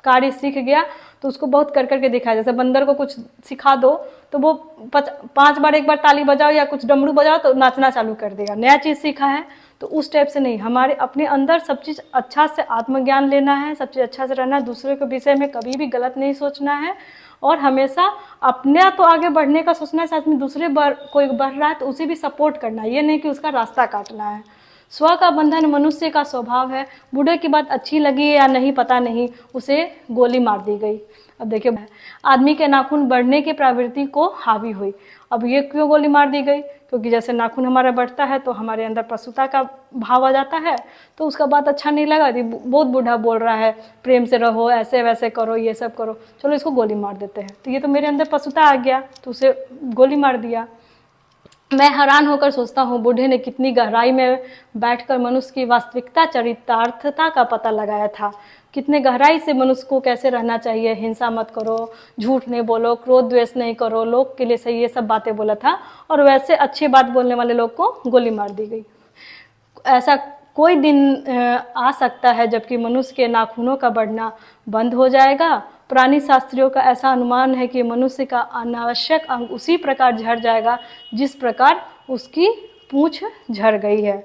कार्य सीख गया तो उसको बहुत कर करके दिखाया। जैसे बंदर को कुछ सिखा दो तो वो 5 बार एक बार ताली बजाओ या कुछ डमरू बजाओ तो नाचना चालू कर देगा, नया चीज़ सीखा है। तो उस टाइप से नहीं, हमारे अपने अंदर सब चीज़ अच्छा से आत्मज्ञान लेना है, सब चीज़ अच्छा से रहना है, दूसरे के विषय में कभी भी गलत नहीं सोचना है और हमेशा अपने तो आगे बढ़ने का सोचना है, साथ में दूसरे कोई बढ़ रहा है तो उसे भी सपोर्ट करना है, ये नहीं कि उसका रास्ता काटना है। स्व का बंधन मनुष्य का स्वभाव है। बूढ़े की बात अच्छी लगी या नहीं पता नहीं, उसे गोली मार दी गई। अब देखिए, आदमी के नाखून बढ़ने की प्रवृत्ति को हावी हुई। अब ये क्यों गोली मार दी गई? क्योंकि जैसे नाखून हमारा बढ़ता है तो हमारे अंदर पशुता का भाव आ जाता है, तो उसका बात अच्छा नहीं लगा। बहुत बूढ़ा बोल रहा है प्रेम से रहो, ऐसे वैसे करो, ये सब करो, चलो इसको गोली मार देते हैं। तो ये तो मेरे अंदर पशुता आ गया, तो उसे गोली मार दिया। मैं हैरान होकर सोचता हूँ बूढ़े ने कितनी गहराई में बैठकर मनुष्य की वास्तविकता चरितार्थता का पता लगाया था। कितने गहराई से मनुष्य को कैसे रहना चाहिए, हिंसा मत करो, झूठ नहीं बोलो, क्रोध द्वेष नहीं करो, लोग के लिए सही, ये सब बातें बोला था। और वैसे अच्छी बात बोलने वाले लोग को गोली मार दी गई। ऐसा कोई दिन आ सकता है जबकि मनुष्य के नाखूनों का बढ़ना बंद हो जाएगा। पुरानी शास्त्रियों का ऐसा अनुमान है कि मनुष्य का अनावश्यक अंग उसी प्रकार झड़ जाएगा जिस प्रकार उसकी पूंछ झड़ गई है।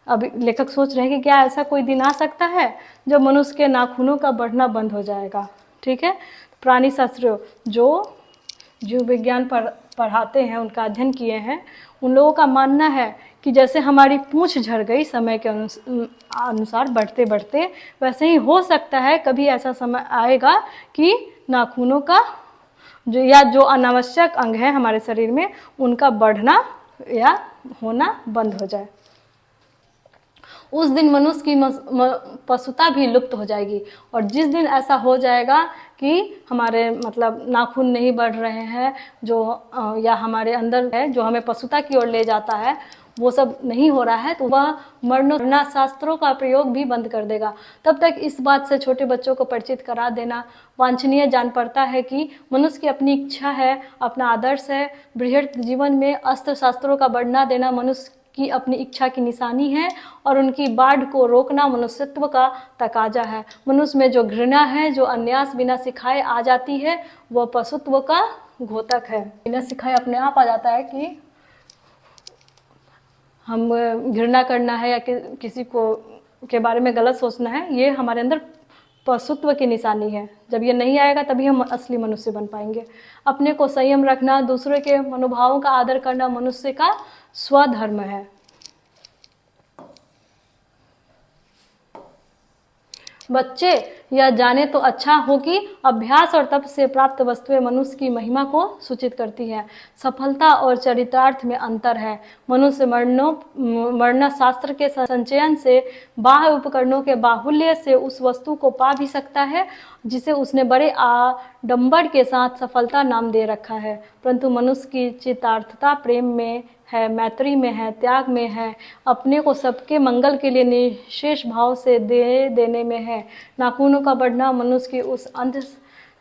अब लेखक सोच रहे हैं कि क्या ऐसा कोई दिन आ सकता है जब मनुष्य के नाखूनों का बढ़ना बंद हो जाएगा। ठीक है। पुरानी शास्त्रियों जो जीव विज्ञान पढ़ाते हैं, उनका अध्ययन किए हैं, उन लोगों का मानना है कि जैसे हमारी पूंछ झड़ गई समय के अनुसार बढ़ते बढ़ते, वैसे ही हो सकता है कभी ऐसा समय आएगा कि नाखूनों का जो अनावश्यक अंग है हमारे शरीर में, उनका बढ़ना या होना बंद हो जाए। उस दिन मनुष्य की पशुता भी लुप्त हो जाएगी। और जिस दिन ऐसा हो जाएगा कि हमारे मतलब नाखून नहीं बढ़ रहे हैं जो या हमारे अंदर है जो हमें पशुता की ओर ले जाता है, वो सब नहीं हो रहा है, तो वह मरणोत्तर शास्त्रों का प्रयोग भी बंद कर देगा। तब तक इस बात से छोटे बच्चों को परिचित करा देना वांछनीय जान पड़ता है कि मनुष्य की अपनी इच्छा है, अपना आदर्श है। बृहद जीवन में अस्त्र शास्त्रों का बढ़ना देना मनुष्य की अपनी इच्छा की निशानी है और उनकी बाढ़ को रोकना मनुष्यत्व का तकाजा है। मनुष्य में जो घृणा है, जो अन्यास बिना सिखाए आ जाती है, वह पशुत्व का घोतक है। बिना सिखाए अपने आप आ जाता है कि हम घृणा करना है या किसी को के बारे में गलत सोचना है, ये हमारे अंदर पशुत्व की निशानी है। जब ये नहीं आएगा तभी हम असली मनुष्य बन पाएंगे। अपने को संयम रखना, दूसरे के मनोभावों का आदर करना मनुष्य का स्वधर्म है। बच्चे यह जाने तो अच्छा हो कि अभ्यास और तप से प्राप्त वस्तुएं मनुष्य की महिमा को सूचित करती हैं। सफलता और चरितार्थ में अंतर है। मनुष्य मरण शास्त्र के संचयन से, बाह्य उपकरणों के बाहुल्य से उस वस्तु को पा भी सकता है जिसे उसने बड़े आडंबर के साथ सफलता नाम दे रखा है। परंतु मनुष्य की चितार्थता प्रेम में है, मैत्री में है, त्याग में है, अपने को सबके मंगल के लिए निशेष भाव से दे देने में है। नाखूनों का बढ़ना मनुष्य की उस अंत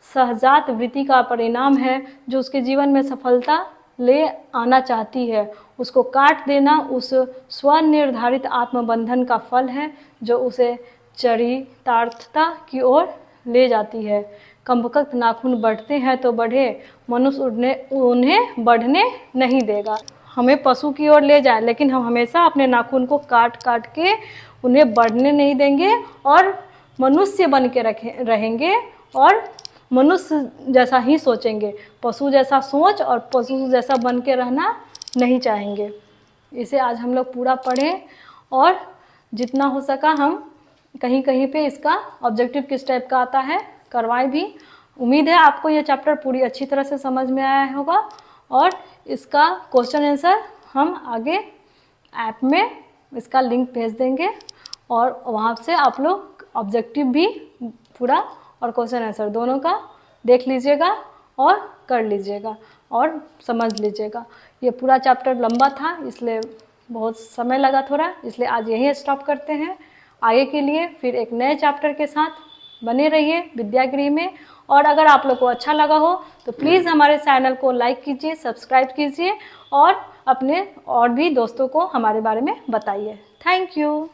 सहजात वृत्ति का परिणाम है जो उसके जीवन में सफलता ले आना चाहती है, उसको काट देना उस स्वनिर्धारित आत्मबंधन का फल है जो उसे चरितार्थता की ओर ले जाती है। कमबख्त नाखून बढ़ते हैं तो बढ़े, मनुष्य उन्हें बढ़ने नहीं देगा। हमें पशु की ओर ले जाए, लेकिन हम हमेशा अपने नाखून को काट काट के उन्हें बढ़ने नहीं देंगे और मनुष्य बन के रहेंगे और मनुष्य जैसा ही सोचेंगे। पशु जैसा सोच और पशु जैसा बन के रहना नहीं चाहेंगे। इसे आज हम लोग पूरा पढ़ें और जितना हो सका हम कहीं कहीं पे इसका ऑब्जेक्टिव किस टाइप का आता है करवाएं भी। उम्मीद है आपको ये चैप्टर पूरी अच्छी तरह से समझ में आया होगा और इसका क्वेश्चन आंसर हम आगे ऐप में इसका लिंक भेज देंगे और वहाँ से आप लोग ऑब्जेक्टिव भी पूरा और क्वेश्चन आंसर दोनों का देख लीजिएगा और कर लीजिएगा और समझ लीजिएगा। ये पूरा चैप्टर लंबा था इसलिए बहुत समय लगा थोड़ा, इसलिए आज यहीं स्टॉप करते हैं। आगे के लिए फिर एक नए चैप्टर के साथ बने रहिए विद्यागृह में। और अगर आप लोग को अच्छा लगा हो तो प्लीज़ हमारे चैनल को लाइक कीजिए, सब्सक्राइब कीजिए और अपने और भी दोस्तों को हमारे बारे में बताइए। Thank you.